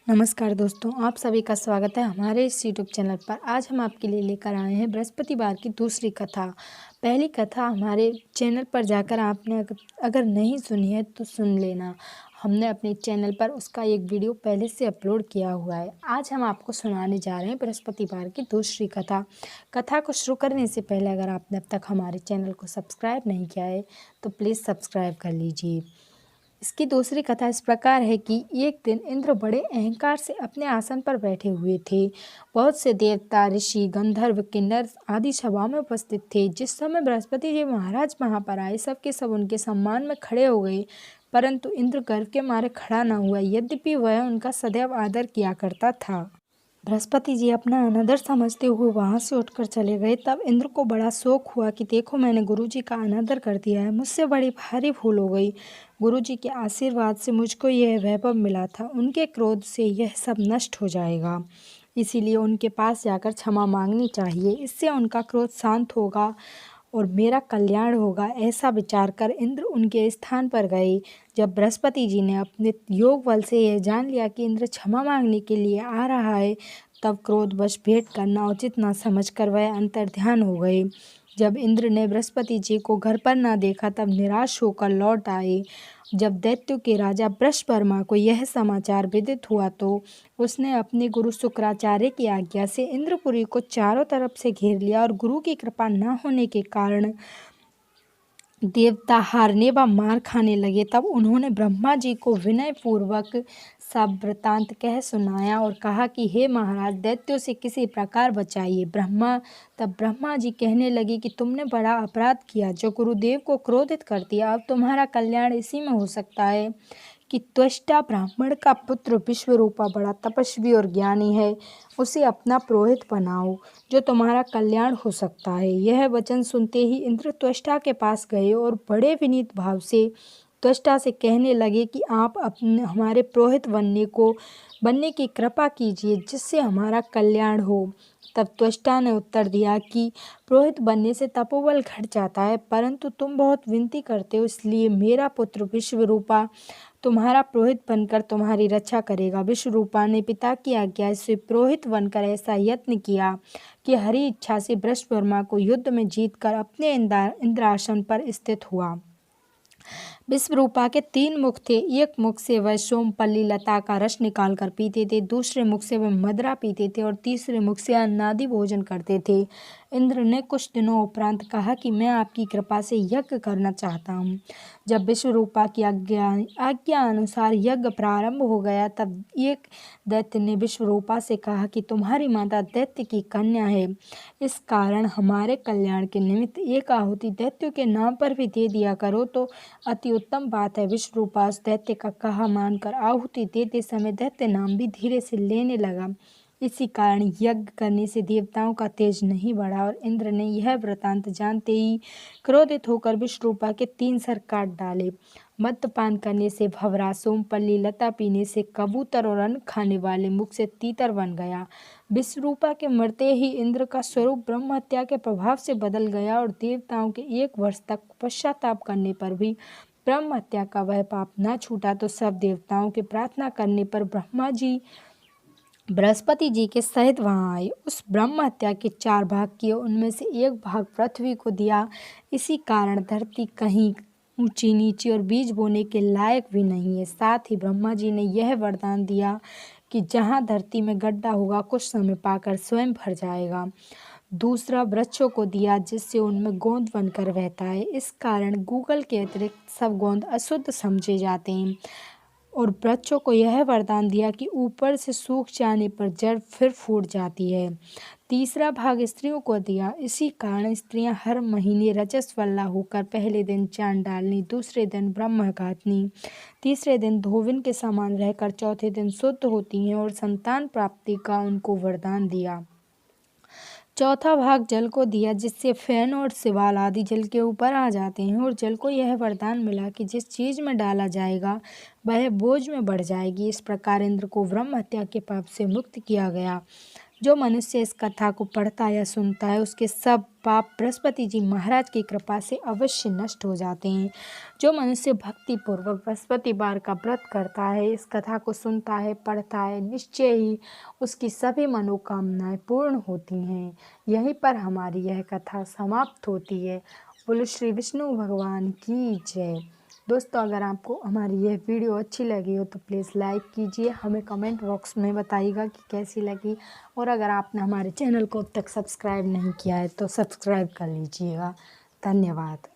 नमस्कार दोस्तों, आप सभी का स्वागत है हमारे इस यूट्यूब चैनल पर। आज हम आपके लिए लेकर आए हैं बृहस्पतिवार की दूसरी कथा। पहली कथा हमारे चैनल पर जाकर आपने अगर नहीं सुनी है तो सुन लेना। हमने अपने चैनल पर उसका एक वीडियो पहले से अपलोड किया हुआ है। आज हम आपको सुनाने जा रहे हैं बृहस्पतिवार की दूसरी कथा। कथा को शुरू करने से पहले अगर आपने अब तक हमारे चैनल को सब्सक्राइब नहीं किया है तो प्लीज़ सब्सक्राइब कर लीजिए। इसकी दूसरी कथा इस प्रकार है कि एक दिन इंद्र बड़े अहंकार से अपने आसन पर बैठे हुए थे। बहुत से देवता, ऋषि, गंधर्व, किन्नर आदि सभा में उपस्थित थे। जिस समय बृहस्पति जी महाराज वहां पर आए, सबके सब उनके सम्मान में खड़े हो गए, परंतु इंद्र गर्व के मारे खड़ा न हुआ, यद्यपि वह उनका सदैव आदर किया करता था। बृहस्पति जी अपना अनादर समझते हुए वहां से उठकर चले गए। तब इंद्र को बड़ा शौक हुआ कि देखो, मैंने गुरु जी का अनादर कर दिया है, मुझसे बड़ी भारी भूल हो गई। गुरु जी के आशीर्वाद से मुझको यह वैभव मिला था, उनके क्रोध से यह सब नष्ट हो जाएगा, इसीलिए उनके पास जाकर क्षमा मांगनी चाहिए। इससे उनका क्रोध शांत होगा और मेरा कल्याण होगा। ऐसा विचार कर इंद्र उनके स्थान पर गए। जब बृहस्पति जी ने अपने योग बल से यह जान लिया कि इंद्र क्षमा मांगने के लिए आ रहा है, तब क्रोधवश भेंट करना उचित न समझकर वह अंतर्ध्यान हो गए। जब इंद्र ने बृहस्पति जी को घर पर न देखा, तब निराश होकर लौट आए। जब दैत्यों के राजा वृषपर्मा को यह समाचार विदित हुआ तो उसने अपने गुरु शुक्राचार्य की आज्ञा से इंद्रपुरी को चारों तरफ से घेर लिया और गुरु की कृपा न होने के कारण देवता हारने व मार खाने लगे। तब उन्होंने ब्रह्मा जी को विनय पूर्वक सब वृतांत कह सुनाया और कहा कि हे महाराज, दैत्यों से किसी प्रकार बचाइए। तब ब्रह्मा जी कहने लगे कि तुमने बड़ा अपराध किया, जो गुरुदेव को क्रोधित कर दिया। अब तुम्हारा कल्याण इसी में हो सकता है कि त्वष्टा ब्राह्मण का पुत्र विश्वरूपा बड़ा तपस्वी और ज्ञानी है, उसे अपना पुरोहित बनाओ, जो तुम्हारा कल्याण हो सकता है। यह वचन सुनते ही इंद्र त्वष्टा के पास गए और बड़े विनीत भाव से त्वष्टा से कहने लगे कि आप अपने हमारे पुरोहित बनने की कृपा कीजिए, जिससे हमारा कल्याण हो। तब त्वष्टा ने उत्तर दिया कि पुरोहित बनने से तपोबल घट जाता है, परंतु तुम बहुत विनती करते हो, इसलिए मेरा पुत्र विश्वरूपा तुम्हारा पुरोहित बनकर तुम्हारी रक्षा करेगा। विश्वरूपा ने पिता की आज्ञा से पुरोहित बनकर ऐसा यत्न किया कि हरि इच्छा से वृषपर्मा को युद्ध में जीतकर अपने इंद्रासन पर स्थित हुआ। विश्वरूपा के 3 मुख थे। एक मुख से वह सोमपल्ली लता का रस निकालकर पीते थे, दूसरे मुख से वह मदरा पीते थे और तीसरे मुख से अन्नादि भोजन करते थे। इंद्र ने कुछ दिनों उपरांत कहा कि मैं आपकी कृपा से यज्ञ करना चाहता हूँ। जब विश्वरूपा की आज्ञा अनुसार यज्ञ प्रारंभ हो गया, तब एक दैत्य ने विश्वरूपा से कहा कि तुम्हारी माता दैत्य की कन्या है, इस कारण हमारे कल्याण के निमित्त एक आहुति दैत्यों के नाम पर भी दे दिया करो तो अति उत्तम बात है। विश्वरूपा उस दैत्य का कहा मानकर आहुति देते समय दैत्य नाम भी धीरे से लेने लगा। इसी कारण यज्ञ करने से देवताओं का तेज नहीं बढ़ा और इंद्र ने यह वृतांत जानते ही क्रोधित होकर विश्वरूपा के 3 सर काट डाले। मद्यपान करने से भंवरा, सोमपल्ली लता पीने से कबूतर और अन्न खाने वाले मुख से तीतर बन गया। विश्वरूपा के मरते ही इंद्र का स्वरूप ब्रह्म हत्या के प्रभाव से बदल गया और देवताओं के 1 वर्ष तक पश्चाताप करने पर भी ब्रह्म हत्या का वह पाप न छूटा। तो सब देवताओं के प्रार्थना करने पर ब्रह्मा जी बृहस्पति जी के सहित वहां आए। उस ब्रह्म हत्या के 4 भाग किए, उनमें से 1 भाग पृथ्वी को दिया। इसी कारण धरती कहीं ऊंची नीची और बीज बोने के लायक भी नहीं है। साथ ही ब्रह्मा जी ने यह वरदान दिया कि जहाँ धरती में गड्ढा होगा, कुछ समय पाकर स्वयं भर जाएगा। दूसरा वृक्षों को दिया, जिससे उनमें गोंद बनकर बहता है। इस कारण गूगल के अतिरिक्त सब गोंद अशुद्ध समझे जाते हैं। और वृक्षों को यह वरदान दिया कि ऊपर से सूख जाने पर जड़ फिर फूट जाती है। तीसरा भाग स्त्रियों को दिया। इसी कारण स्त्रियां हर महीने रजस्वला होकर पहले दिन चांद डालनी, दूसरे दिन ब्रह्म घातनी, तीसरे दिन धोबिन के समान रहकर चौथे दिन शुद्ध होती हैं और संतान प्राप्ति का उनको वरदान दिया। चौथा भाग जल को दिया, जिससे फैन और सिवाल आदि जल के ऊपर आ जाते हैं। और जल को यह वरदान मिला कि जिस चीज में डाला जाएगा वह बोझ में बढ़ जाएगी। इस प्रकार इंद्र को ब्रह्म हत्या के पाप से मुक्त किया गया। जो मनुष्य इस कथा को पढ़ता या सुनता है उसके सब पाप बृहस्पति जी महाराज की कृपा से अवश्य नष्ट हो जाते हैं। जो मनुष्य भक्तिपूर्वक बृहस्पतिवार का व्रत करता है, इस कथा को सुनता है, पढ़ता है, निश्चय ही उसकी सभी मनोकामनाएं पूर्ण होती हैं। यहीं पर हमारी यह कथा समाप्त होती है। बोलो श्री विष्णु भगवान की जय। दोस्तों, अगर आपको हमारी यह वीडियो अच्छी लगी हो तो प्लीज़ लाइक कीजिए, हमें कमेंट बॉक्स में बताइएगा कि कैसी लगी। और अगर आपने हमारे चैनल को अब तक सब्सक्राइब नहीं किया है तो सब्सक्राइब कर लीजिएगा। धन्यवाद।